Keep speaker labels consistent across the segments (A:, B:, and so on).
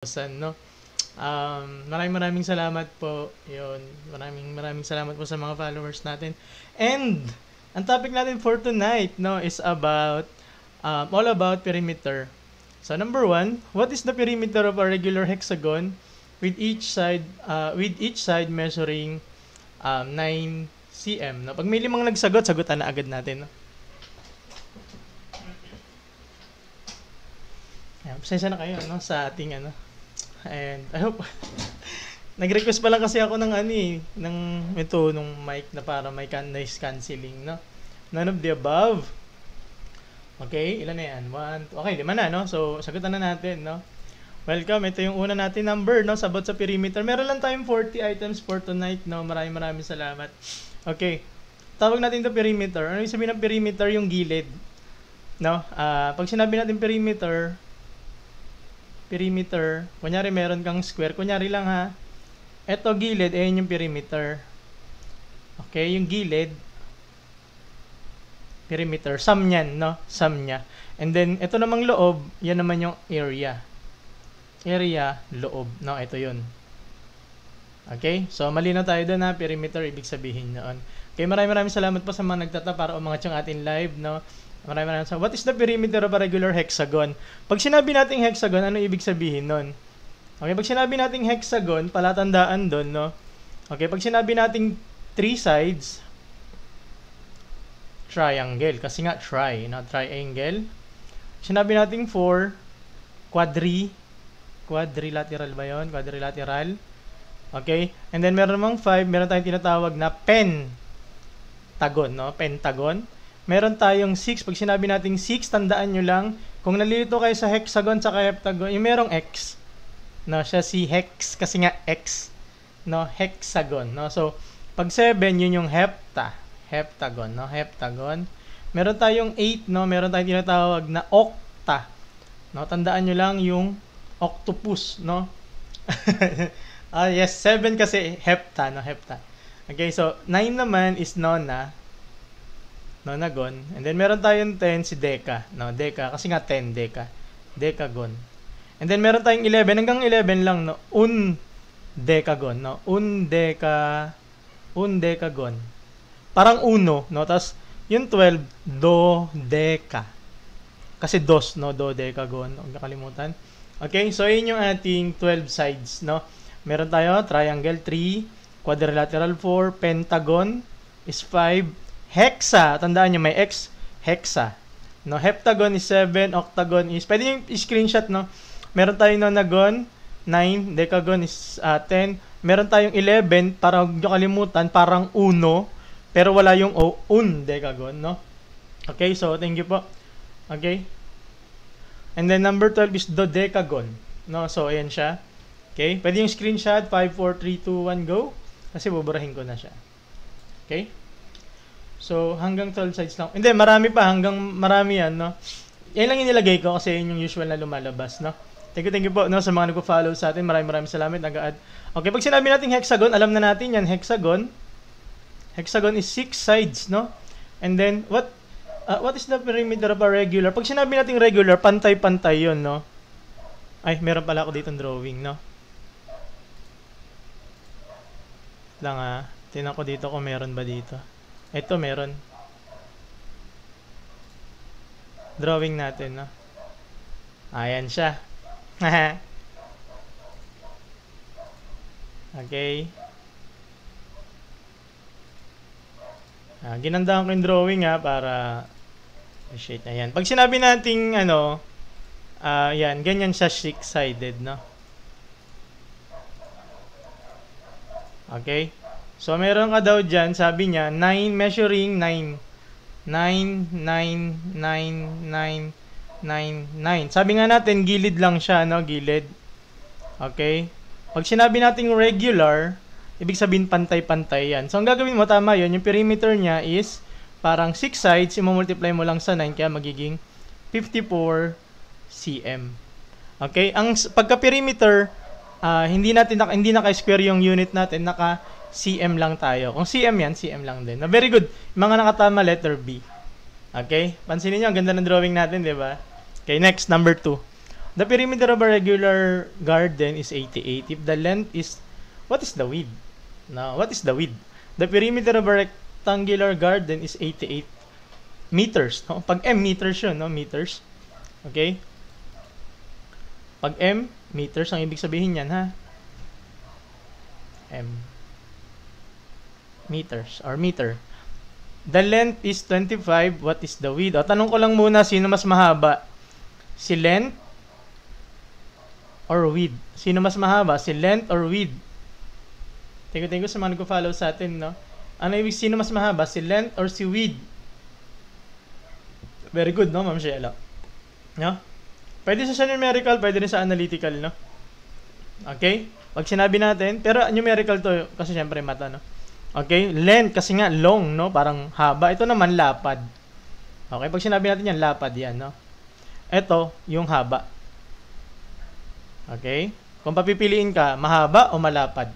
A: no? Maraming salamat po. Yun, maraming salamat po sa mga followers natin. And ang topic natin for tonight, no, is about all about perimeter. So number 1, what is the perimeter of a regular hexagon with each side measuring 9 cm? No, pag may 5 nagsagot, sagutan na agad natin, no? Pasensya na kayo, no, sa ating and I hope nag-request pa lang kasi ako ng nung mic na para may noise cancelling, no? None of the above. Okay, ilan na yan? 1, 2. Okay, 5 na, no? So, sagutan na natin, no? Welcome. Ito yung una natin number, no? Sagot sa perimeter. Meron lang tayong 40 items for tonight, no? Maraming salamat. Okay. Tawag natin ito perimeter. Ano yung sabihin ng perimeter? Yung gilid, no? Pag sinabi natin perimeter, kunyari meron kang square, kunyari lang ha, eto gilid, ayun yung perimeter. Okay, yung gilid, perimeter, sum niyan, no? Sum niya. And then, ito namang loob, yan naman yung area. Area, loob, no? Ito yun. Okay, so malinaw tayo doon ha, perimeter, ibig sabihin noon. Okay, maraming salamat po sa mga nagtata para umangat yung ating live, no? Maraming salamat. What is the perimeter of a regular hexagon? Pag sinabi nating hexagon, ano ibig sabihin nun? Okay, pag sinabi nating hexagon, palatandaan doon, no? Okay, pag sinabi nating 3 sides, triangle. Kasi nga, triangle. Sinabi nating 4, quadrilateral ba yun? Quadrilateral. Okay, and then meron namang 5, meron tayong tinatawag na pentagon, no? Pentagon. Meron tayong 6. Pag sinabi nating 6, tandaan nyo lang, kung nalilito kayo sa hexagon sa heptagon, yung merong x, no? Siya si hex, kasi nga x, no? Hexagon, no? So, pag 7, yun yung heptagon, no? Heptagon. Meron tayong 8, no? Meron tayong tinatawag na octa, no? Tandaan nyo lang yung octopus, no? Yes, 7 kasi hepta, no? Hepta. Okay, so 9 naman is nonagon. And then meron tayong 10 si deca, no? Deca kasi nga 10 decagon. And then meron tayong 11 hanggang 11 lang, no? Decagon, no? Decagon. Parang uno, no? Tapos yung 12 dodeca. Kasi dos, no? Dodecagon. Huwag nakalimutan. Okay, so yun yung ating 12 sides, no? Meron tayo triangle 3, quadrilateral 4, pentagon is 5, hexa, tandaan nyo may x, hexa. No, heptagon is 7, octagon is, pwede yung screenshot, no? Meron tayong nonagon, 9, decagon is 10. Meron tayong 11, para huwag nyo kalimutan, parang uno, pero wala yung decagon, no? Okay, so thank you po. Okay. And then number 12 is dodecagon, no? So ayan siya. Okay, pwede yung screenshot, 5, 4, 3, 2, 1, go. Kasi buburahin ko na siya. Okay. So, hanggang 12 sides lang. Hindi, marami yan, no? Yan lang yung nilagay ko kasi yun yung usual na lumalabas, no? Thank you po, no, sa mga nagpo-follow sa atin. Maraming salamat, nag-add. Okay, pag sinabi natin hexagon, alam na natin yan, hexagon. Hexagon is 6 sides, no? And then, what is the perimeter of a regular? Pag sinabi natin regular, pantay-pantay yun, no? Ay, meron pala ako dito drawing, no? Lang tingnan ko dito kung meron ba dito. Ito meron. Drawing natin, no? Ayan siya. Okay. Ginandahan ko yung drawing para appreciate na yan. Pag sinabi nating yan, ganyan siya 6-sided, no? Okay. So, meron ka daw dyan, sabi niya, 9 measuring 9. 9, 9, 9, 9, 9, 9. Sabi nga natin, gilid lang siya, no? Gilid. Okay? Pag sinabi natin regular, ibig sabihin pantay-pantay yan. So, ang gagawin mo, tama yun. Yung perimeter niya is parang 6 sides, i-multiply mo lang sa 9, kaya magiging 54 cm. Okay? Ang pagka-perimeter, hindi naka-square yung unit natin, naka-cm lang tayo. Kung cm yan, cm lang din. Very good. Mga nakatama, letter B. Okay? Pansinin nyo, ang ganda ng drawing natin, di ba? Okay, next, number 2. The perimeter of a regular garden is 88. If the length is, what is the width? Now, what is the width? The perimeter of a rectangular garden is 88 meters. No? Pag m, meters yun, no? Meters. Okay? Pag m, meters, ang ibig sabihin yan, ha? M. Meters, or meter. The length is 25. What is the width? O, tanong ko lang muna, sino mas mahaba? Si length or width? Sino mas mahaba? Si length or width? Thank you sa mga nag-follow sa atin, no? Ano ibig, sino mas mahaba? Si length or si width? Very good, no, Ma'am Sheila? No? Pwede sa numerical, pwede rin sa analytical, no? Okay? Pag sinabi natin, pero numerical to, kasi syempre mata, no? Okay? Length, kasi nga long, no? Parang haba. Ito naman, lapad. Okay? Pag sinabi natin yan, lapad yan, no? Ito, yung haba. Okay? Kung papipiliin ka, mahaba o malapad?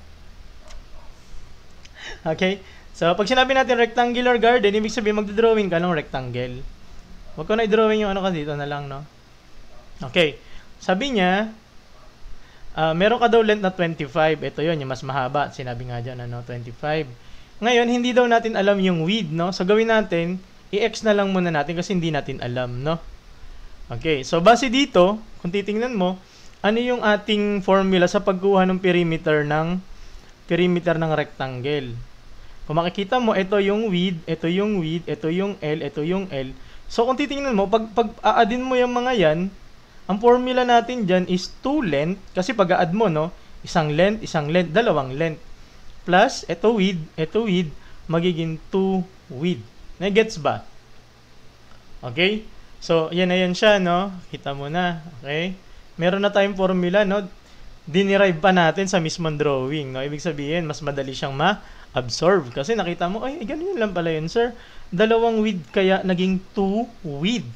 A: Okay? So, pag sinabi natin rectangular garden, ibig sabihin magdodrawing ka ng rectangle. Huwag ko na i-drawing yung ano ka dito na lang, no? Okay. Sabi niya, meron ka daw length na 25. Ito yun, yung mas mahaba. Sinabi nga dyan, ano, 25. Ngayon, hindi daw natin alam yung width, no? So, gawin natin, i-x na lang muna natin kasi hindi natin alam, no? Okay. So, base dito, kung titingnan mo, ano yung ating formula sa pagkuha ng perimeter ng rectangle? Kung makikita mo, ito yung width, ito yung width, ito yung L, ito yung L. So, kung titingnan mo, pag a-addin mo yung mga yan, ang formula natin dyan is 2 length, kasi pag a-add mo, no, isang length, dalawang length. Plus, ito width, magiging 2 width. Na-gets ba? Okay? So, yan na yan siya, no? Kita mo na. Okay? Meron na tayong formula, no? Dinerive pa natin sa mismong drawing, no? Ibig sabihin, mas madali siyang ma-absorb. Kasi nakita mo, ay, ganun lang pala yun, sir. Dalawang width kaya naging 2 width.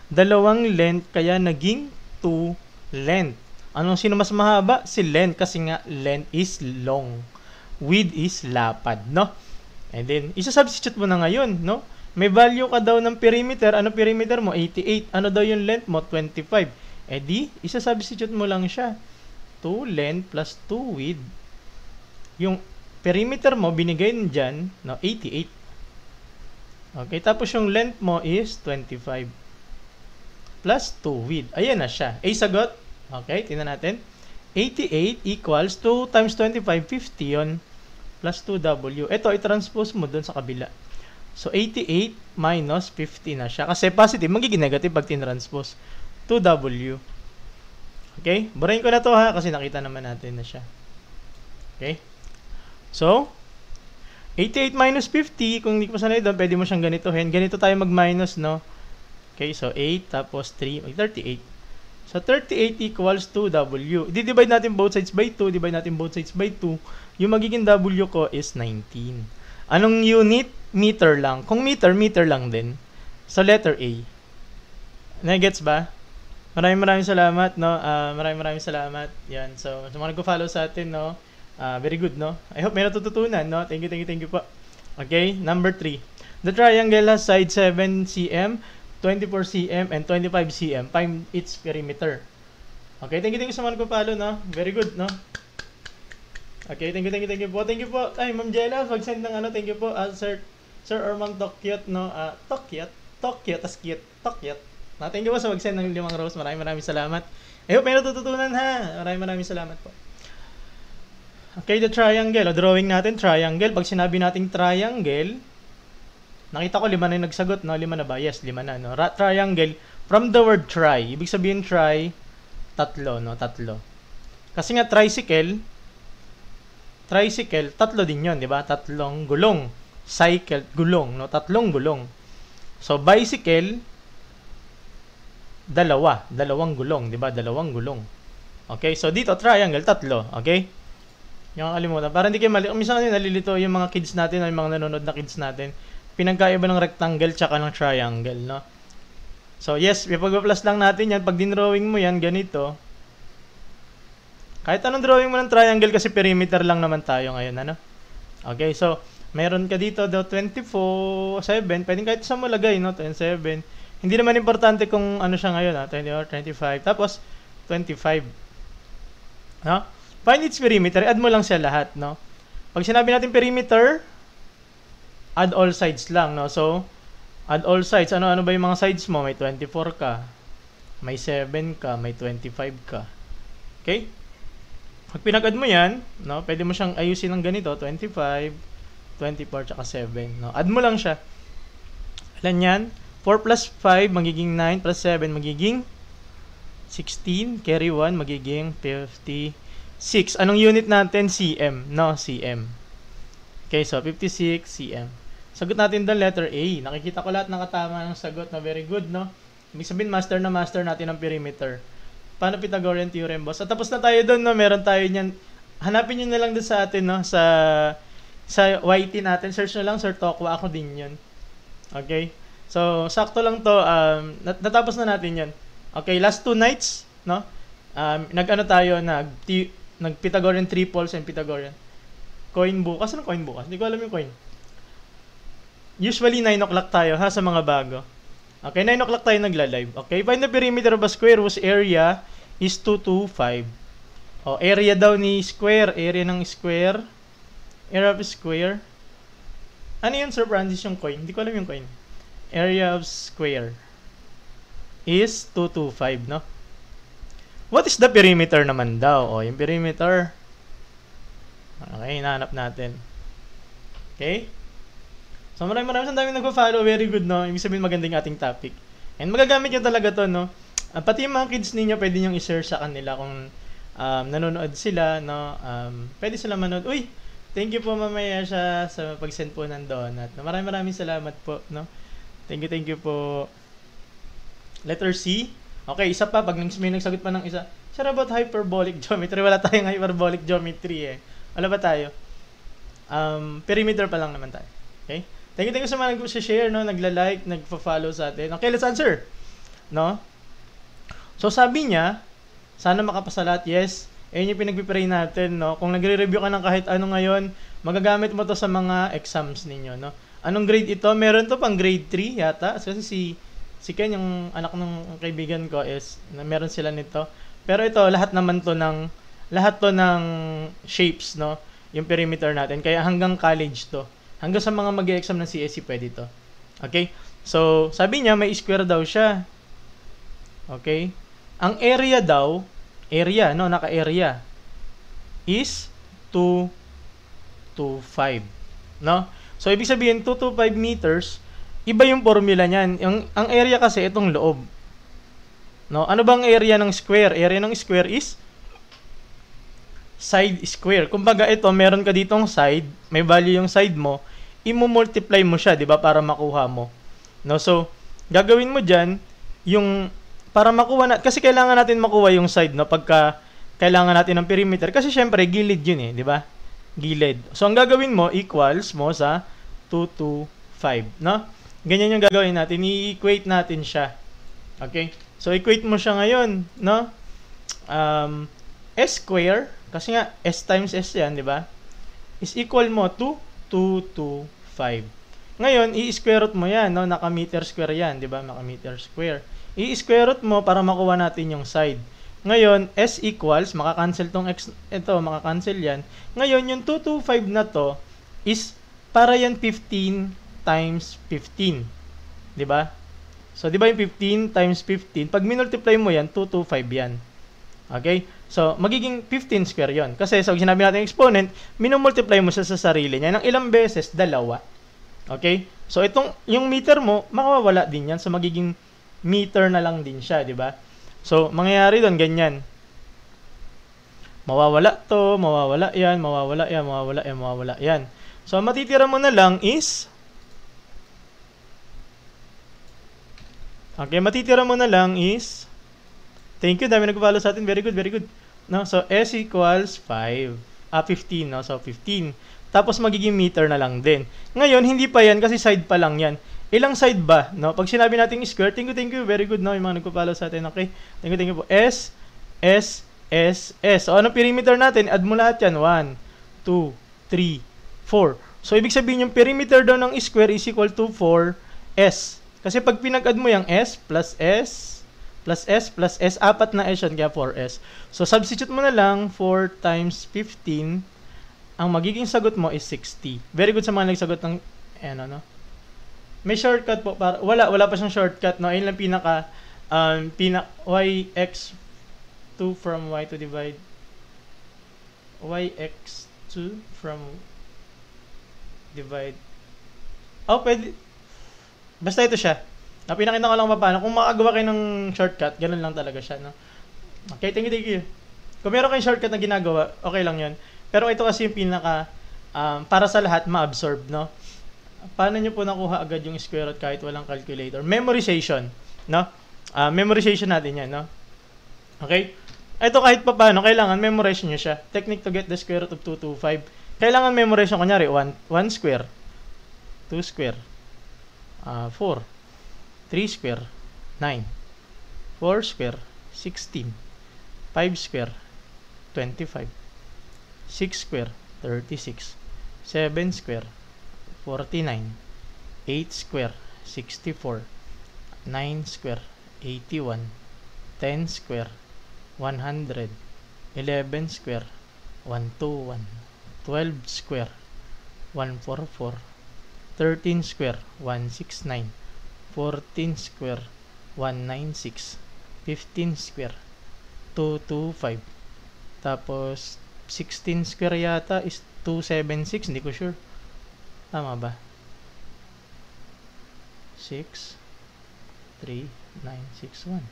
A: Dalawang length kaya naging 2 length. Anong sino mas mahaba? Si length, kasi nga length is long. Width is lapad, no? And then, isa-substitute mo na ngayon, no? May value ka daw ng perimeter. Ano perimeter mo? 88. Ano daw yung length mo? 25. Eh di, isa-substitute mo lang siya. 2 length plus 2 width. Yung perimeter mo, binigay dyan, no? 88. Okay, tapos yung length mo is 25. Plus 2 width. Ayan na siya. A sagot? Okay, tingnan natin. 88 equals 2 times 25, 50 yun. Plus 2W. Ito, i-transpose mo dun sa kabila. So, 88 minus 50 na siya. Kasi positive, magiging negative pag tinranspose. 2W. Okay? Burahin ko na to ha, kasi nakita naman natin na siya. Okay? So, 88 minus 50, kung hindi ko pa sanay doon, pwede mo siyang ganitohin. Ganito tayo mag-minus, no? Okay, so 8 tapos 3, 38. So, 38 equals 2W. I-divide natin both sides by 2, divide natin both sides by 2. Yung magiging W ko is 19. Anong unit? Meter lang. Kung meter, meter lang din. So, letter A. Na-gets ba? Maraming salamat, no? Maraming salamat. Yan. So, sa mga nag-follow sa atin, no? Very good, no? I hope may natututunan, no? Thank you po. Okay, number 3. The triangle has side 7 cm, 24 cm, and 25 cm. Find its perimeter. Okay, thank you sa mga nag-follow, no? Very good, no? Okay, thank you po. Thank you po. Ay, Ma'am Jella, pag-send ng ano, thank you po. Sir Ormang Tokyot, no? Tokyot, as cute. Tokyot. Thank you po sa mag-send ng 5 rose. Maraming salamat. I hope may natututunan, ha? Maraming salamat po. Okay, the triangle. O, drawing natin, triangle. Pag sinabi nating triangle, nakita ko 5 na yung nagsagot, no? 5 na ba? Yes, 5 na, no? Triangle, from the word tri. Ibig sabihin try, tatlo, no? Tatlo. Kasi nga tricycle, tatlo din yun, di ba? Tatlong gulong. Cycle, gulong, no? Tatlong gulong. So, bicycle, dalawang gulong, di ba? Dalawang gulong. Okay, so dito, triangle, tatlo. Okay? Yung kakalimutan. Para hindi kayo mali. Minsan kasi nalilito yung mga kids natin, yung mga nanonood na kids natin. Pinagkaiba ng rectangle tsaka ng triangle, no? So, yes, ipag-plus lang natin yan. Pag dinrawing mo yan, ganito. Kahit anong drawing mo ng triangle kasi perimeter lang naman tayo ngayon, ano? Okay, so, meron ka dito, 24, 7. Pwedeng kahit sa mo lagay, no? 27. Hindi naman importante kung ano siya ngayon, 20 or 25. Tapos, 25. No? Find its perimeter, add mo lang siya lahat, no? Pag sinabi natin perimeter, add all sides lang, no? So, add all sides. Ano ba yung mga sides mo? May 24 ka, may 7 ka, may 25 ka. Okay? Pag pinag-add mo yan, no? Pwede mo siyang ayusin ng ganito, 25, 24, tsaka 7, no? Add mo lang siya. Ilan yan? 4 plus 5, magiging 9, plus 7, magiging 16, carry 1, magiging 56. Anong unit natin? cm, no? cm. Okay, so 56 cm. Sagot natin doon, letter A. Nakikita ko lahat ng katama ng sagot na very good, no? Ibig sabihin, master na master natin ang perimeter. Paano Pythagorean theorem, boss? At tapos na tayo doon, no? Meron tayo niyan. Hanapin nyo na lang doon sa atin, no? Sa YT natin. Search na lang, Sir Tokwa. Ako din yun. Okay? So, sakto lang to. Natapos na natin yan. Okay, last 2 nights, no? Nag-ano tayo, nag-Pythagorean triples and Pythagorean. Coin bukas. Anong coin bukas? Hindi ko alam yung coin. Usually, 9 o'clock tayo, ha, sa mga bago. Okay, 9 o'clock tayo nagla-live. Okay, find the perimeter of a square whose area is 225. O, area daw ni square. Area ng square. Area of square. Ano yun, Sir Francis, yung coin? Hindi ko alam yung coin. Area of square is 225, no? What is the perimeter naman daw? O, yung perimeter. Okay, hinahanap natin. Okay? So, maraming sa dami nagpa-follow. Very good, no? Ibig sabihin magandang ating topic. And magagamit nyo talaga to, no? Pati yung mga kids ninyo, pwede nyo i-share sa kanila kung nanonood sila, no? Pwede sila manood. Uy, thank you po mamaya siya sa pag-send po ng donut. Maraming salamat po, no? Thank you po. Letter C. Okay, isa pa. Pag may nagsagot pa ng isa. Sir, about hyperbolic geometry. Wala tayong hyperbolic geometry, eh. Wala ba tayo? Perimeter pa lang naman tayo. Okay? Thank you sa mga nag-share, no? Nagla-like, nagpa-follow sa atin. Okay, let's answer. No? So, sabi niya, sana makapasa lahat. Yes. Ayun yung pinag-pray natin, no? Kung nagre-review ka ng kahit ano ngayon, magagamit mo to sa mga exams ninyo, no? Anong grade ito? Meron to pang grade 3 yata. Kasi si Ken, yung anak ng kaibigan ko, is meron sila nito. Pero ito, lahat to ng shapes, no? Yung perimeter natin. Kaya hanggang college to. Hanggang sa mga mag-e-exam ng CSE, pwede to. Okay? So, sabi niya, may square daw siya. Okay? Ang area daw, no? Naka-area, is 2 to 5. No? So, ibig sabihin, 2 to 5 meters, iba yung formula niyan. Ang area kasi, itong loob. No? Ano bang area ng square? Area ng square is side square. Kumbaga ito, meron ka ditong side, may value yung side mo, i-multiply mo siya, 'di ba, para makuha mo. No, so gagawin mo diyan yung para makuha kasi kailangan natin makuha yung side, no, pagka kailangan natin ng perimeter kasi syempre gilid 'yun, eh, 'di ba? Gilid. So ang gagawin mo equals mo sa 2 to 5, no? Ganyan yung gagawin natin, i-equate natin siya. Okay? So equate mo siya ngayon, no? S square, kasi nga S times S 'yan, 'di ba? Is equal mo to 2 to 5. Ngayon, i-square root mo 'yan, no? Naka-meter square 'yan, 'di ba? Naka-meter square. I-square root mo para makuha natin yung side. Ngayon, S equals, maka-cancel tong X, ito, maka-cancel 'yan. Ngayon, yung 2 to 5 na to is para yan 15 times 15. 'Di ba? So, 'di ba yung 15 times 15, pag minultiply mo 'yan, 2 to 5 'yan. Okay? So, magiging 15 square yon. Kasi, so, sinabi natin exponent, minumultiply mo siya sa sarili niya ng ilang beses? Dalawa. Okay? So, yung meter mo, makawawala din yan. So, magiging meter na lang din siya, di ba? So, mangyayari doon, ganyan. Mawawala to, mawawala yan, mawawala yan, mawawala yan, mawawala yan. So, matitira mo na lang is, okay, matitira mo na lang is, thank you, dami nag-follow sa atin. Very good, very good. No? So, S equals 15. No? So, 15. Tapos, magiging meter na lang din. Ngayon, hindi pa yan kasi side pa lang yan. Ilang side ba? No? Pag sinabi natin square, thank you. Very good, no? Yung mga nag-follow sa atin. Okay? Thank you po. S, S, S, S. So, anong perimeter natin? Add mo lahat yan. 1, 2, 3, 4. So, ibig sabihin yung perimeter daw ng square is equal to 4S. Kasi pag pinag-add mo yung S plus S plus S, apat na S yun, kaya 4S. So, substitute mo na lang, 4 times 15, ang magiging sagot mo is 60. Very good sa mga nagsagot ng, ano. May shortcut po, wala pa siyang shortcut, no? Ayun lang yx2 from y to divide, yx2 from divide, pwede, basta ito siya. Pinakita ko lang paano. Kung makagawa kayo ng shortcut, ganun lang talaga siya, no? Okay, thank you. Kung meron kayong shortcut na ginagawa, okay lang yun. Pero ito kasi yung pinaka, para sa lahat, ma-absorb, no? Paano nyo po nakuha agad yung square root kahit walang calculator? Memorization, no? Memorization natin yan, no? Okay? Ito kahit pa paano, kailangan memorize nyo siya. Technique to get the square root of 225. Kailangan memorize nyo, kunyari, 1 square, 2 square, 4, 3 square, 9, 4 square, 16, 5 square, 25, 6 square, 36, 7 square, 49, 8 square, 64, 9 square, 81, 10 square, 100, 11 square, 121, 12 square, 144, 13 square, 169, 14 square, 196, 15 square, 225, tapos 16 square yata is 276, hindi ko sure. Tama ba? 6, 3, 9, 6, 1.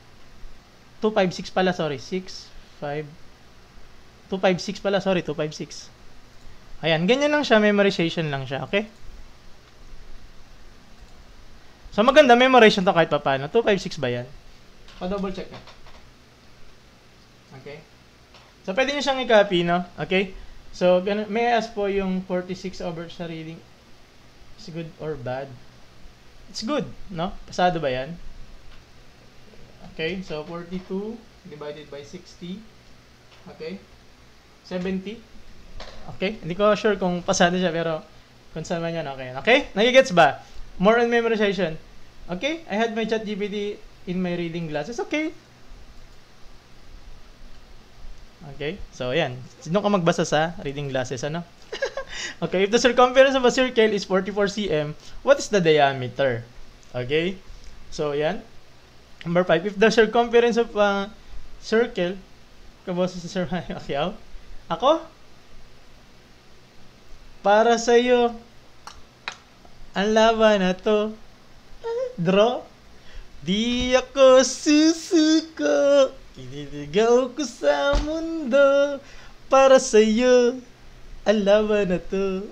A: 256 pala, sorry. 6, 5, 256 pala, sorry. 256. Ayan, ganyan lang siya. Memorization lang siya, okay? So, maganda, memorization to kahit pa paano. 256 ba yan? Pa-double check na. Okay? So, pwede nyo siyang i-copy, no? Okay? So, may I ask po yung 46 over sa reading is good or bad? It's good, no? Pasado ba yan? Okay, so 42 divided by 60. Okay? 70. Okay? Hindi ko sure kung pasado siya, pero kung saan man yan, okay. Okay? Nagigets ba? More on memorization. Okay? I had my ChatGPT in my reading glasses. Okay? Okay? So, ayan. Sino ka magbasa sa reading glasses, ano? Okay, if the circumference of a circle is 44 cm, what is the diameter? Okay? So, ayan. Number 5, if the circumference of a circle, kaboses sa Sir Pacquiao, ako? Para sa'yo, ang laban na to, draw, di ako susuko, ililigaw ko sa mundo, para sa'yo, ang laban na to.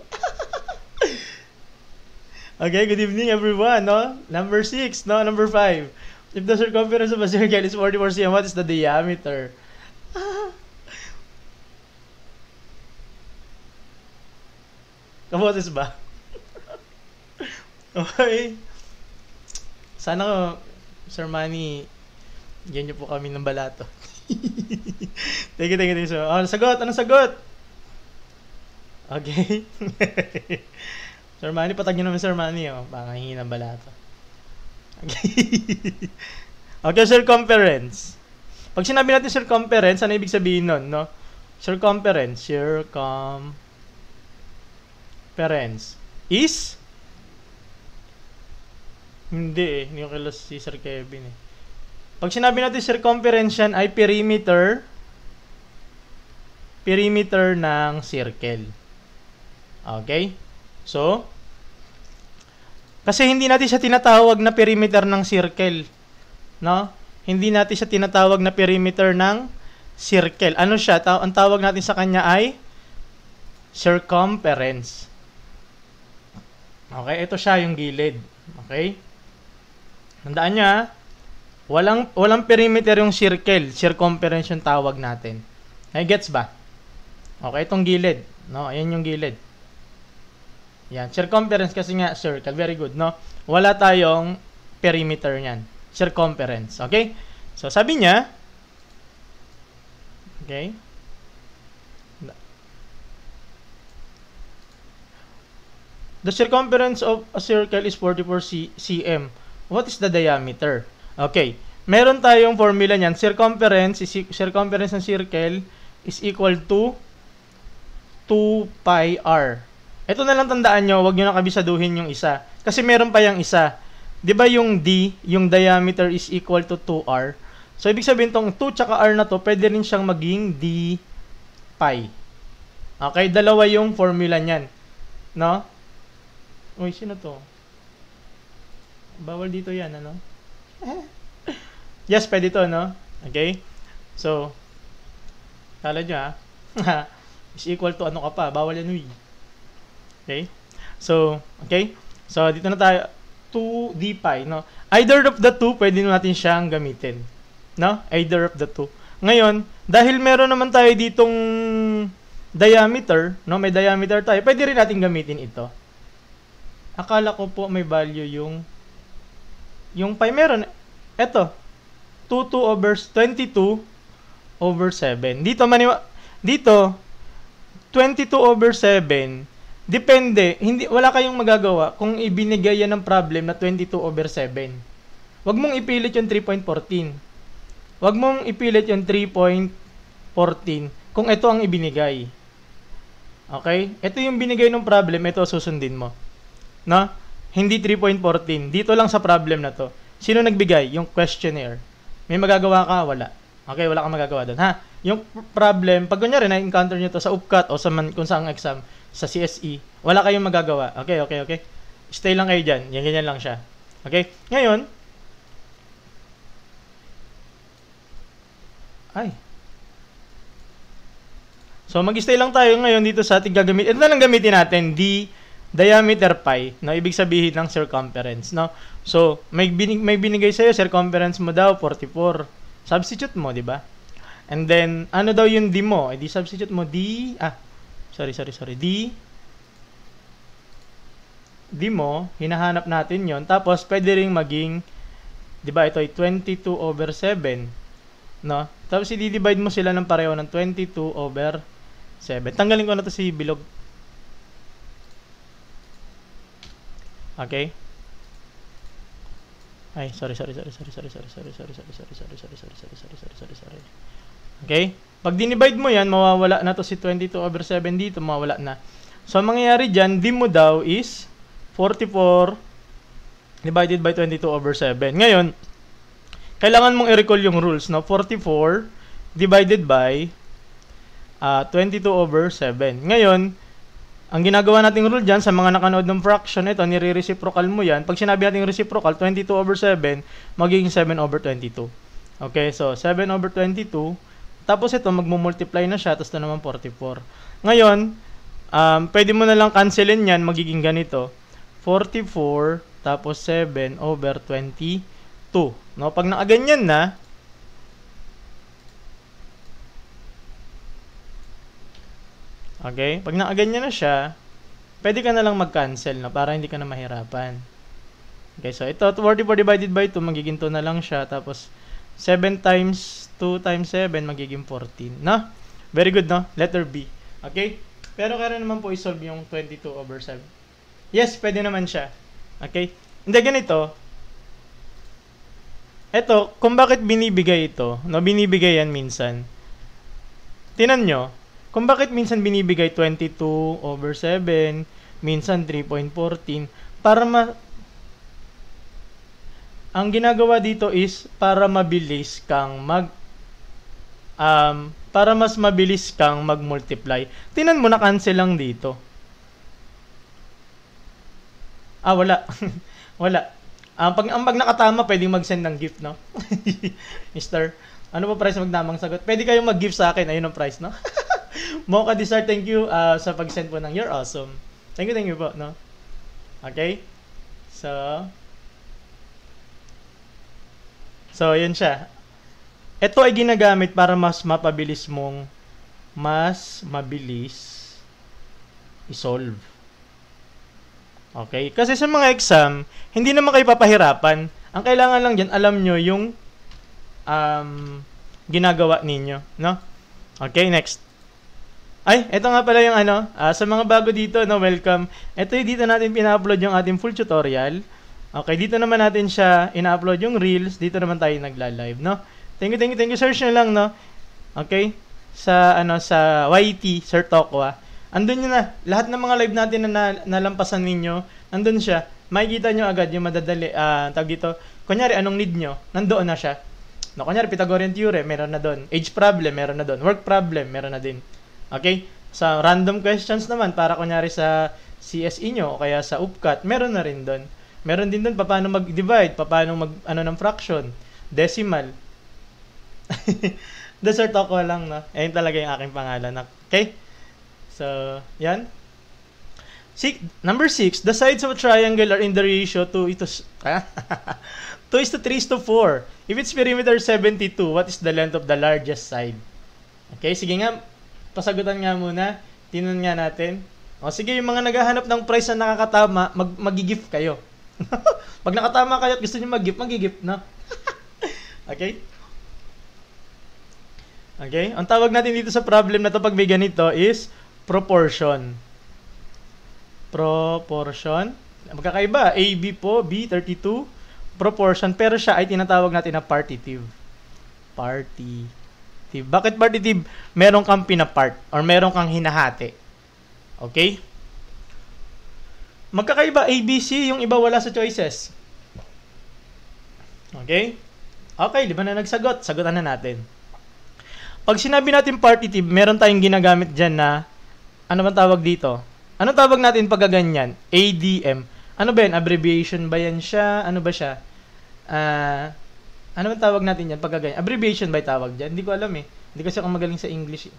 A: Okay, good evening everyone, no? Number 6, no? Number 5. If the circumference of a circle is 44 cm, what is the diameter? Kaboses ba? Okay. Sana Sir Manny, yan niyo po kami ng balato. Thank you. So, sagot? Anong sagot? Okay. Sir Manny, patag nyo naman Sir Manny. Baka hingi ng balato. Okay. Okay, circumference. Pag sinabi natin circumference, ano ibig sabihin nun, no? Circumference is? Hindi ko kilala si Sir Kevin Pag sinabi natin circumference yan ay perimeter ng circle. Okay? So, kasi hindi natin siya tinatawag na perimeter ng circle. No? Hindi natin siya tinatawag na perimeter ng circle. Ano siya? Ang tawag natin sa kanya ay circumference. Okay? Ito siya yung gilid. Okay? Tandaan nyo ha, walang perimeter yung circle, circumference yung tawag natin. Okay, gets ba? Okay, itong gilid, no? Ayan yung gilid. Yan, circumference kasi nga circle, very good, no? Wala tayong perimeter niyan, circumference, okay? So, sabi niya, okay, the circumference of a circle is 44 cm. What is the diameter? Okay. meron tayong formula niyan. Circumference ng circle is equal to 2 pi r. Ito na lang tandaan nyo, wag nyo na kabisaduhin yung isa. Kasi meron pa yung isa. Di ba yung d, yung diameter is equal to 2r. So, ibig sabihin tong 2 tsaka r na to, pwede rin siyang maging d pi. Okay, dalawa yung formula niyan. No? Uy, sino to? Bawal dito yan, ano? Yes, pwede to, no? Okay? So, tala nyo, ha? Is equal to ano ka pa? Bawal yan, uy. Okay? So, okay? So, dito na tayo. 2d pi, no? Either of the two, pwede natin siyang gamitin. No? Either of the two. Ngayon, dahil meron naman tayo ditong diameter, no? May diameter tayo, pwede rin natin gamitin ito. Akala ko po may value yung pi meron. Ito. 22 over 7. Dito, 22 over 7, depende, wala kayong magagawa kung ibinigay yan ng problem na 22 over 7. Huwag mong ipilit yung 3.14. Huwag mong ipilit yung 3.14 kung ito ang ibinigay. Okay? Ito yung binigay ng problem, ito susundin mo. No? Hindi 3.14. Dito lang sa problem na to. Sino nagbigay? Yung questionnaire. May magagawa ka? Wala. Okay, wala kang magagawa doon. Ha? Yung problem, pag kunyari na-encounter nyo to sa UPCAT o sa kung saang exam, sa CSE, wala kayong magagawa. Okay. Stay lang kayo dyan. Ganyan lang siya. Okay? Ngayon, so, mag-stay lang tayo ngayon dito sa ating gagamitin. Ito na lang gamitin natin, diameter pi, no? Ibig sabihin ng circumference, no? So, may binigay sa'yo, circumference mo daw, 44. Substitute mo, di ba? And then, ano daw yung d mo? Eh, di substitute mo d mo, hinahanap natin yon. Tapos, pwede ring maging, di ba, ito ay 22 over 7, no? Tapos, i-divide mo sila ng pareho ng 22 over 7. Tanggalin ko na to si bilog. Okay? Ay, sorry. Okay? Pag dinivide mo yan, mawawala na to si 22 over 7 dito, mawawala na. So, ang mangyayari dyan, d mo daw is 44 divided by 22 over 7. Ngayon, kailangan mong i-recall yung rules, no? 44 divided by 22 over 7. Ngayon, ang ginagawa nating rule dyan, sa mga nakanood ng fraction, ito, nire-reciprocal mo yan. Pag sinabi natin reciprocal, 22 over 7, magiging 7 over 22. Okay, so 7 over 22. Tapos ito, magmumultiply na siya, tapos ito naman 44. Ngayon, pwede mo na lang cancelin yan, magiging ganito. 44, tapos 7 over 22. No? Pag nakaganyan na, okay? Pag nakaganyan na siya, pwede ka na lang mag-cancel, no? Para hindi ka na mahirapan. Okay, so ito, 44 divided by 2, magiging 2 na lang siya. Tapos, 7 times 2 times 7, magiging 14. No? Very good, no? Letter B. Okay? Pero kaya naman po isolve yung 22 over 7. Yes, pwede naman siya. Okay? Hindi, ganito. Ito, kung bakit binibigay ito, no? Binibigay yan minsan. Tinan nyo, kung bakit minsan binibigay 22 over 7, minsan 3.14, ang ginagawa dito is para mabilis kang para mas mabilis kang mag-multiply. Tingnan mo, na-cancel lang dito. Wala. Wala. Pag nakatama, pwedeng mag-send ng gift, no? Mister, ano ba price magdamang sagot? Pwede kayong mag-gift sa akin. Ayun ang price, no? Mocha Dessert, thank you sa pag-send po ng You're Awesome. Thank you po, no? Okay? So, yun siya. Ito ay ginagamit para mas mabilis i-solve. Okay? Kasi sa mga exam, hindi naman kayo papahirapan. Ang kailangan lang dyan, alam nyo yung ginagawa ninyo. No? Okay, next. Ito nga pala yung sa mga bago dito, no, welcome. Ito yung dito natin pina-upload yung ating full tutorial. Okay, dito naman natin siya ina-upload yung reels. Dito naman tayo nagla-live, no? Thank you. Search nyo lang, no? Okay? Sa YT, Sir Tokwa. Andun yun na. Lahat ng mga live natin na nalampasan ninyo, andun siya. Makikita nyo agad yung madadali, tag dito. Kunyari, anong need nyo? Nandoon na siya. No, kunyari, Pythagorean theorem, meron na doon. Age problem, meron na doon. Work problem, meron na din. Okay? Sa random questions naman, para kunyari sa CSE nyo, o kaya sa UPCAT, meron na rin doon. Meron din doon paano mag-divide, paano ng fraction, decimal. Desert ako lang, no? Ayun talaga yung aking pangalan. Okay? So, yan. Number 6, the sides of a triangle are in the ratio 2:3:4. If its perimeter is 72, what is the length of the largest side? Okay, sige nga. Pasagutan nga muna. Tinan nga natin. O sige, yung mga naghahanap ng price na nakakatama, mag-gift kayo. Pag nakatama kayo at gusto nyo mag-gift, no? Okay? Okay? Ang tawag natin dito sa problem na to pag may ganito is proportion. Proportion. Magkakaiba. AB po, B, 32. Proportion. Pero siya ay tinatawag natin na partitive. Partitive. Bakit partitive? Meron kang pinapart or meron kang hinahati. Okay? Magkakaiba ABC, yung iba wala sa choices. Okay? Okay, di ba na nagsagot? Sagutan na natin. Pag sinabi natin partitive, meron tayong ginagamit dyan na, ano bang tawag dito? Ano tawag natin pag ganyan? ADM. Ano ba yan? Abbreviation ba yan siya? Ano ba siya? Ano bang tawag natin yan pag ganyan? Abbreviation ba yung tawag dyan? Hindi ko alam eh. Hindi kasi ako magaling sa English eh.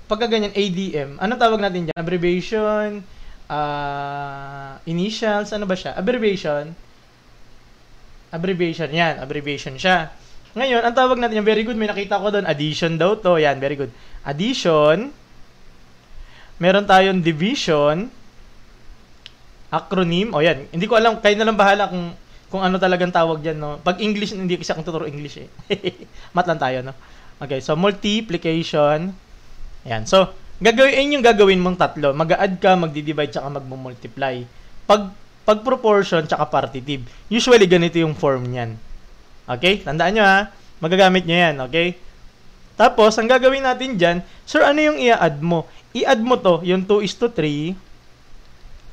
A: Pag ganyan, ADM. Ano tawag natin dyan? Abbreviation, initials, ano ba siya? Abbreviation. Abbreviation, yan. Abbreviation siya. Ngayon, ang tawag natin yan, very good, may nakita ko doon, addition daw to. Yan, very good. Addition. Meron tayong division. Acronym. O yan, hindi ko alam, kayo na lang bahala kung ano talagang tawag dyan, no? Pag English, hindi kasi akong tuturo English eh. Mat lang tayo, no? Okay, so multiplication. Yan, so, yung gagawin mong tatlo. Mag-a-add ka, magdi-divide, tsaka mag-multiply. Pag proportion, tsaka partitive. Usually, ganito yung form niyan. Okay? Tandaan nyo ha. Magagamit nyo yan. Okay? Tapos, ang gagawin natin dyan, sir, ano yung i-add mo? I-add mo to, yung 2:3,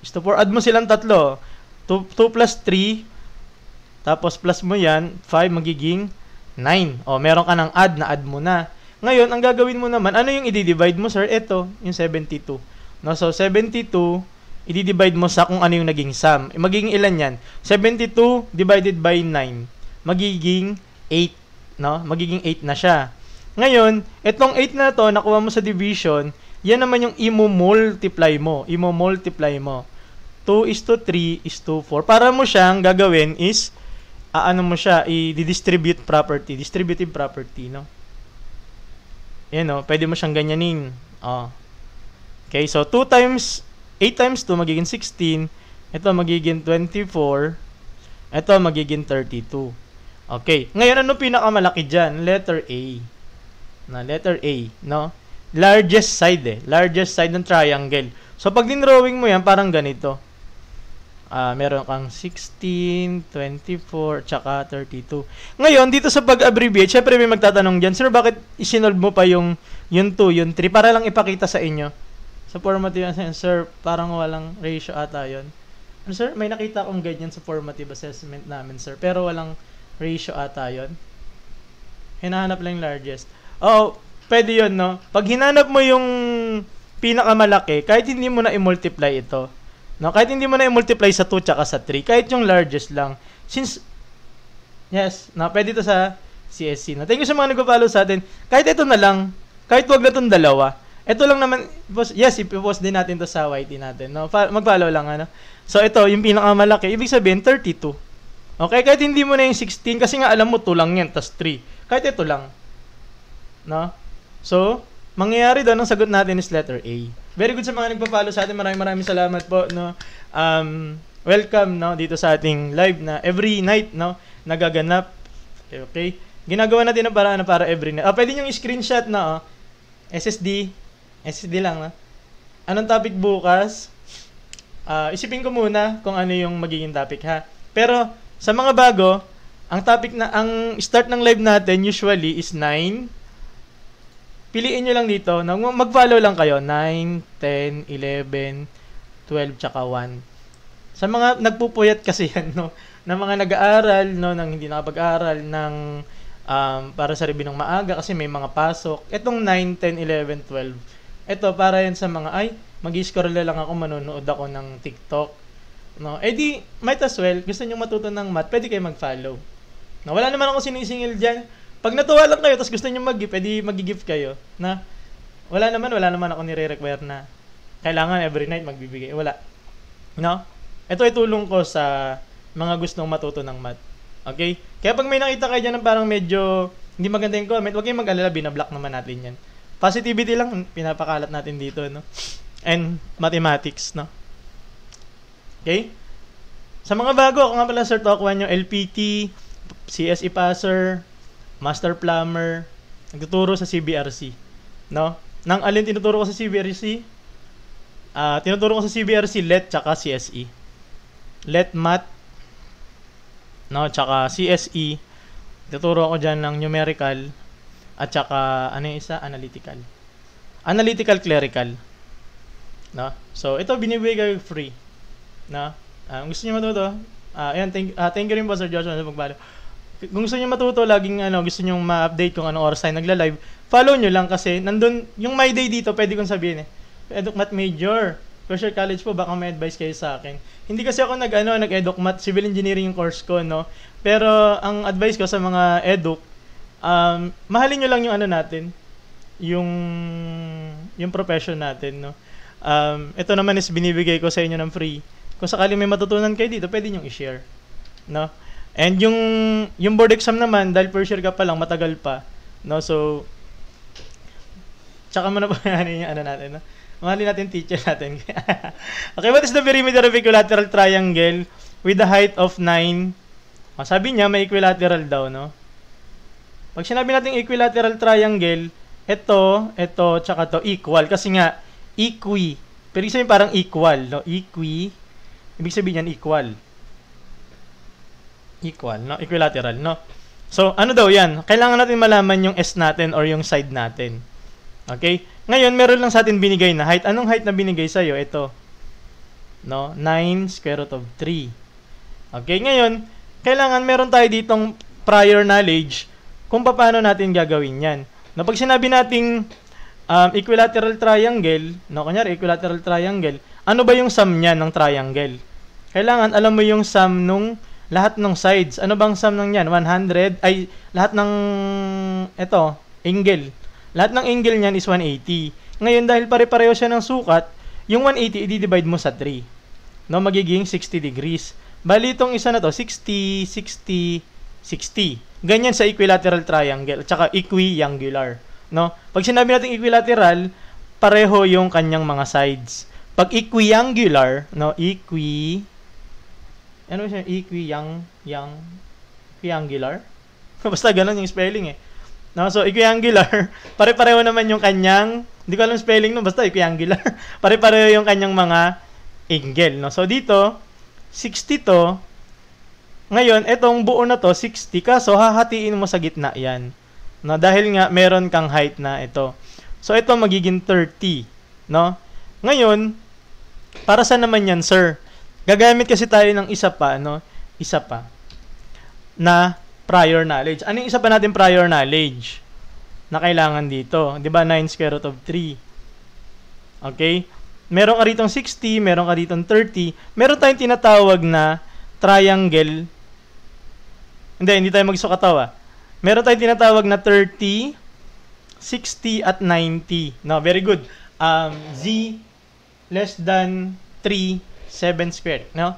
A: 4. Add mo silang tatlo. 2 plus 3, tapos plus mo yan, 5 magiging 9. O, meron ka ng add mo na. Ngayon, ang gagawin mo naman, ano yung i-divide mo, sir? Ito, yung 72. No? So, 72, i-divide mo sa kung ano yung naging sum. Magiging ilan yan? 72 divided by 9. Magiging 8. No? Magiging 8 na siya. Ngayon, itong 8 na to, nakuha mo sa division, yan naman yung i-multiply mo. 2:3:4. Para mo siyang gagawin is, ano mo siya, i-distribute property. Distributive property, no? Yan, no? Pwede mo siyang ganyanin. Okay, so 8 times 2 magiging 16. Ito magiging 24. Ito magiging 32. Okay. Ngayon, ano pinakamalaki dyan? Letter A. Letter A, no? Largest side eh. Largest side ng triangle. So, pag din-drawing mo yan, parang ganito. Meron kang 16, 24, tsaka 32. Ngayon, dito sa pag-abbreviate, syempre may magtatanong dyan, sir, bakit isinolve mo pa yung 2, yung 3, para lang ipakita sa inyo. Sa formative assessment, sir, parang walang ratio ata yun. Sir, may nakita akong ganyan sa formative assessment namin, sir, pero walang ratio ata yun. Hinahanap lang yung largest. Pwede yun, no? Pag hinanap mo yung pinakamalaki, kahit hindi mo na i-multiply ito, no? Kahit hindi mo na i-multiply sa 2 tsaka sa 3, kahit yung largest lang. Yes, no? Pwede ito sa CSC. No? Thank you sa mga nag-follow sa atin. Kahit ito na lang, kahit wag na itong dalawa, ito lang naman, yes, ipopost din natin to sa YT natin. No? Mag-follow lang, ano? So, ito, yung pinakamalaki, ibig sabihin, 32. Okay, kahit hindi mo na yung 16, kasi nga alam mo, 2 lang yan, tas 3. Kahit ito lang. No? So, mangyayari doon, ang sagot natin is letter A. Very good sa mga nagpa-follow sa atin. Maraming salamat po, no. Welcome, no, dito sa ating live na every night, no, nagaganap. Okay? Ginagawa natin ng paraan para every night. Pwede niyo i-screenshot na, SSD lang, no. Anong topic bukas? Isipin ko muna kung ano yung magiging topic, ha. Pero, sa mga bago, ang start ng live natin usually is 9. Piliin nyo lang dito, mag-follow lang kayo, 9, 10, 11, 12, tsaka 1. Sa mga nagpupuyat kasi yan, no, ng mga nag-aaral, no, ng hindi nakapag-aaral, ng para sa review ng maaga kasi may mga pasok. Itong 9, 10, 11, 12, ito para yan sa mga, mag-i-scroll lang ako, manonood ako ng TikTok. No, di, might as well, gusto nyo matuto ng math, pwede kayo mag-follow. No, wala naman ako sinisingil dyan. Pag natuwa lang kayo, tapos gusto nyo mag-gift, pwede mag-gift kayo. Na, wala naman ako nire-require na kailangan every night magbibigay. Wala. No? Ito ay tulong ko sa mga gustong matuto ng math. Okay? Kaya pag may nakita kayo dyan na parang medyo hindi maganda yung comment, huwag kayong mag-alala, binablock naman natin yan. Positivity lang, pinapakalat natin dito, no? And mathematics, no? Okay? Sa mga bago, ako nga pala, Sir Tokwan, yung LPT, CSE Passer, Master Plumber, nagtuturo sa CBRC. No? Nang alin tinuturo ko sa CBRC? Tinuturo ko sa CBRC, LET, tsaka CSE. LET Math, no, tsaka CSE. Tinuturo ako dyan ng numerical, at tsaka, ano yung isa? Analytical. Analytical Clerical. No? So, ito binibigay free. No? Gusto niyo matuto? Ayan, thank you rin po, Sir Joshua, sa pagbalo. Kung gusto niyo matuto, laging gusto niyo ma-update kung anong oras tayo nagla-live, follow nyo lang kasi nandun, yung my day dito, pwede kong sabihin Edoc Math Major, Kosher College po, baka may advice kayo sa akin. Hindi kasi ako nag-Edoc Math, Civil Engineering yung course ko, no? Pero, ang advice ko sa mga Edoc, mahalin nyo lang yung natin, yung profession natin, no? Ito naman is binibigay ko sa inyo ng free. Kung sakaling may matutunan kayo dito, pwede nyo i-share, no? And yung board exam naman, dahil first year ka pa lang, matagal pa. No? So, tsaka mo na pa yung natin. No? Mahalin natin teacher natin. Okay, what is the perimeter of equilateral triangle with the height of 9? Sabi niya, may equilateral daw, no? Pag sinabi natin equilateral triangle, ito, tsaka to, equal. Kasi nga, equi. Pero ibig sabihin parang equal, no? Equi. Ibig sabihin yan, equal. Equal, no? Equilateral, no? So, ano daw yan? Kailangan natin malaman yung S natin or yung side natin. Okay? Ngayon, meron lang sa atin binigay na height. Anong height na binigay sa'yo? Ito. No? 9 square root of 3. Okay? Ngayon, kailangan meron tayo ditong prior knowledge kung paano natin gagawin yan. No, pag sinabi nating equilateral triangle, no? Kunyari, equilateral triangle, ano ba yung sum niyan ng triangle? Kailangan alam mo yung sum nung lahat ng sides. Ano bang sum ng yan? 100, lahat ng, angle. Lahat ng angle niyan is 180. Ngayon, dahil pare-pareho siya ng sukat, yung 180, i-divide mo sa 3. No, magiging 60 degrees. Bali, itong isa na to, 60, 60, 60. Ganyan sa equilateral triangle, tsaka equiangular. No? Pag sinabi natin equilateral, pareho yung kanyang mga sides. Pag equiangular, no, equiangular? Basta ganun yung spelling No, so equiangular, pare-pareho naman yung kanyang, hindi ko alam spelling no, basta equiangular. Pare-pareho yung kanyang mga angle, no. So dito 60 to. Ngayon, etong buo na to 60 kaso hahatiin mo sa gitna 'yan. No, dahil nga meron kang height na ito. So ito magiging 30, no. Ngayon, para saan naman 'yan, sir? Gagamit kasi tayo ng isa pa, no? Isa pa na prior knowledge. Ano yung isa pa natin prior knowledge na kailangan dito? 'Di ba 9 square root of 3? Okay? Meron ka ritong 60, meron ka ritong 30. Meron tayong tinatawag na triangle. Hindi tayo magsukataw. Meron tayong tinatawag na 30, 60 at 90. No, very good. Z less than 3 7 squared, no?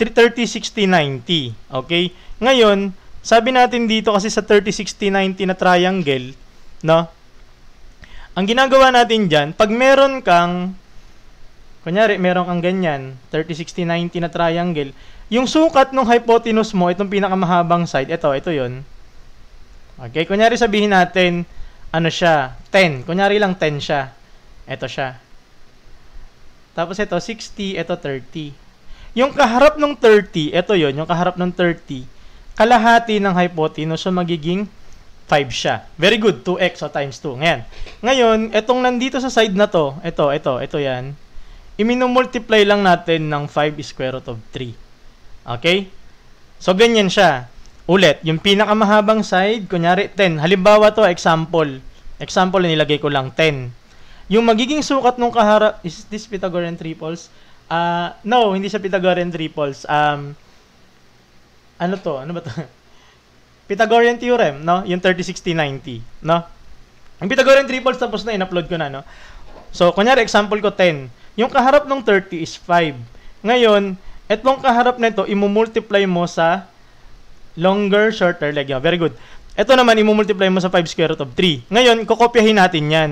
A: 30, 60, 90. Okay? Ngayon, sabi natin dito kasi sa 30, 60, 90 na triangle, no? Ang ginagawa natin diyan, pag meron kang kunyari, meron kang ganyan, 30, 60, 90 na triangle, yung sukat ng hypotenuse mo, itong pinakamahabang side, ito 'yon. Okay, kunyari sabihin natin ano siya, 10. Kunyari lang 10 siya. Ito siya. Tapos ito 60, ito 30. Yung kaharap ng 30, ito yon, yung kaharap ng 30, kalahati ng hypotenuse, so magiging 5 siya. Very good, 2x o times 2. Ngayon, etong nandito sa side na to, ito yan, imino-multiply lang natin ng 5 square root of 3. Okay? So, ganyan siya. Ulit, yung pinakamahabang side, kunyari 10. Halimbawa to, example. Example, nilagay ko lang 10. Yung magiging sukat nung kaharap, is this Pythagorean triples? No, hindi siya Pythagorean triples. Ano to? Ano ba to? Pythagorean theorem, no? Yung 30, 60, 90, no? Yung Pythagorean triples tapos na, in-upload ko na, no? So, kunyari, example ko 10. Yung kaharap ng 30 is 5. Ngayon, etong kaharap na ito, imumultiply mo sa longer, shorter leg. Yeah, very good. Ito naman, imumultiply mo sa 5 square root of 3. Ngayon, kokopyahin natin yan.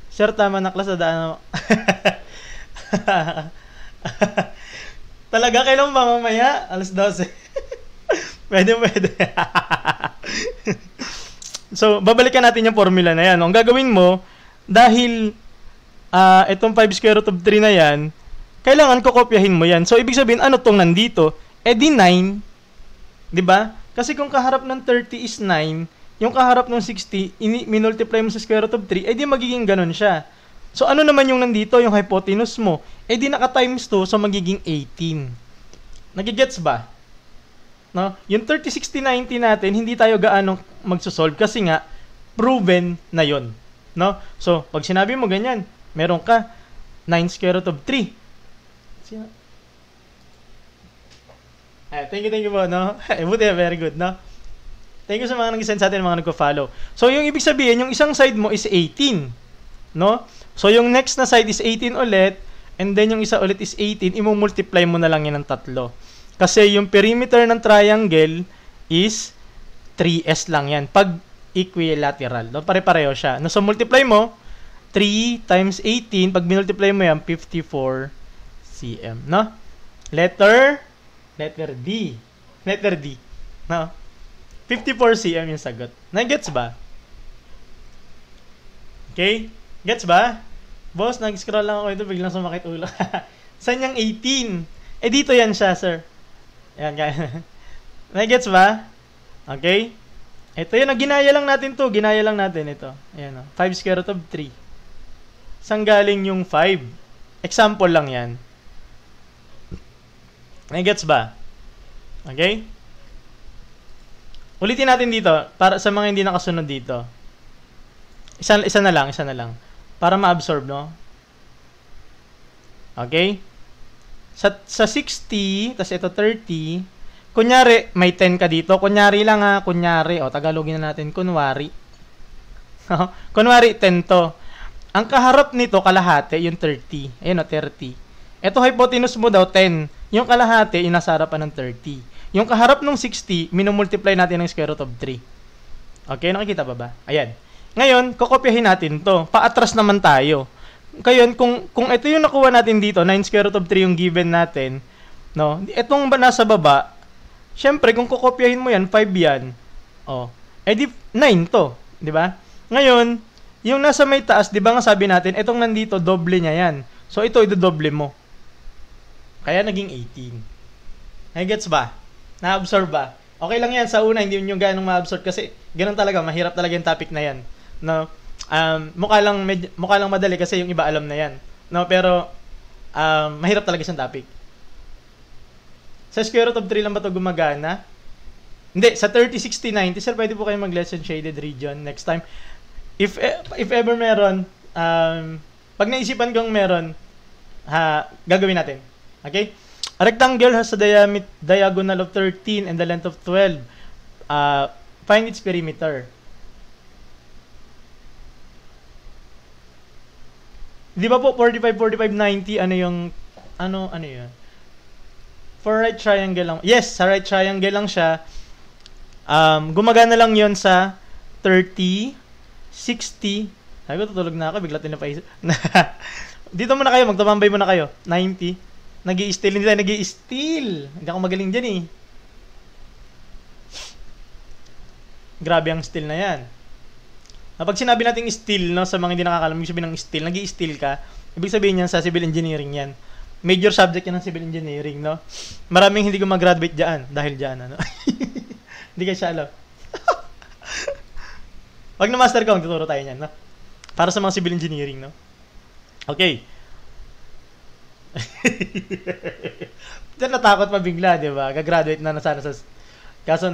A: Sir, tama na, class, daan. Talaga, kailan ba mamaya? Alas 12. Pwede. So, babalikan natin yung formula na yan. Ang gagawin mo, dahil itong 5 square root of 3 na yan, kailangan kokopyahin mo yan. So, ibig sabihin, ano tong nandito? Eh di 9. Diba? Kasi kung kaharap ng 30 is 9, yung kaharap ng 60, minultiply mo sa square root of 3, eh di magiging ganun siya. So, ano naman yung nandito, yung hypotenuse mo? Eh di naka-times 2, so magiging 18. Nagigets ba? No? Yung 30, 60, 90 natin, hindi tayo gaano magsosolve kasi nga, proven na yon. No? So, pag sinabi mo ganyan, meron ka 9 square root of 3. Thank you po, no? Buti, very good, no? Thank you sa mga nag-send sa atin, mga nagko-follow. So, yung ibig sabihin, yung isang side mo is 18, no? So, yung next na side is 18 ulit, and then yung isa ulit is 18, imumultiply mo na lang yan ng 3. Kasi yung perimeter ng triangle is 3s lang yan, pag equilateral. No? Pare-pareho siya. No? So, multiply mo, 3 times 18, pag minultiply mo yan, 54 cm, no? Letter D. Letter D. No? 54 cm yung sagot. Nag-gets ba? Okay? Gets ba? Boss, nag-scroll lang ako ito, biglang sumakit ulo. Saan yung 18? Eh, dito yan siya, sir. Ayan, kaya. Nag-gets ba? Okay? Ito yun, ginaya lang natin to. Ginaya lang natin ito. Ayan, 5 square root of 3. Saan galing yung 5? Example lang yan. Nag-gets ba? Okay? Ulitin natin dito para sa mga hindi nakasunod dito. Isa na lang para ma-absorb, no? Okay? Sa 60, tas ito 30, kunyari may 10 ka dito. Kunyari lang kunyari, Tagalogin na natin, kunwari. Kunwari 10 to. Ang kaharap nito kalahati, yung 30. Ayun 30. Ito hypotenuse mo daw 10. Yung kalahati, nasa harapan ng 30. Yung kaharap ng 60, minumultiply natin ng square root of 3. Okay, nakikita ba? Ayan. Ngayon, kokopyahin natin to. Paatras naman tayo. Ngayon, kung ito yung nakuha natin dito, 9 square root of 3 yung given natin, no? Itong nasa baba, syempre, kung kokopyahin mo yan, 5 yan. Di 9 to. Di ba? Ngayon, yung nasa may taas, di ba nga sabi natin, itong nandito, doble niya yan. So, ito, idodoble mo. Kaya naging 18. Ay, gets ba? Na-absorb ba? Okay lang yan sa una, hindi nyo ganong ma-absorb kasi ganun talaga, mahirap talaga yung topic na yan. No? Mukha lang madali kasi yung iba alam na yan. No, pero mahirap talaga siyang topic. Sa square root of 3 lang ba ito gumagana? Hindi, sa 30, 60, 90, sir, pwede po kayo mag-lesson shaded region next time. If ever meron, pag naisipan kong meron, gagawin natin. Okay? A rectangle has a diagonal of 13 and the length of 12. Find its perimeter. Di ba po 45, 45, 90, ano yun? For right triangle lang. Yes, sa right triangle lang siya. Gumagana lang yon sa 30, 60. Sabi ko, tutulog na ako. Bigla tinapaisip. Dito muna kayo, magtumambay muna kayo. 90. Nag-i-steal. Hindi tayo nag-i-steal. Hindi ako magaling dyan eh. Grabe ang steal na yan. Pag sinabi natin steal, no, sa mga hindi nakakalam, ibig sabihin ng steal, nag-i-steal ka, ibig sabihin yan sa civil engineering yan. Major subject yan ng civil engineering, no? Maraming hindi gumagraduate dyan dahil dyan, ano? Hindi kayo siya alam. Pag na-master ka, magtuturo tayo niyan, no? Para sa mga civil engineering, no? Okay. Diyan natakot pa bigla, di ba? Gagraduate na sana sa... Kaso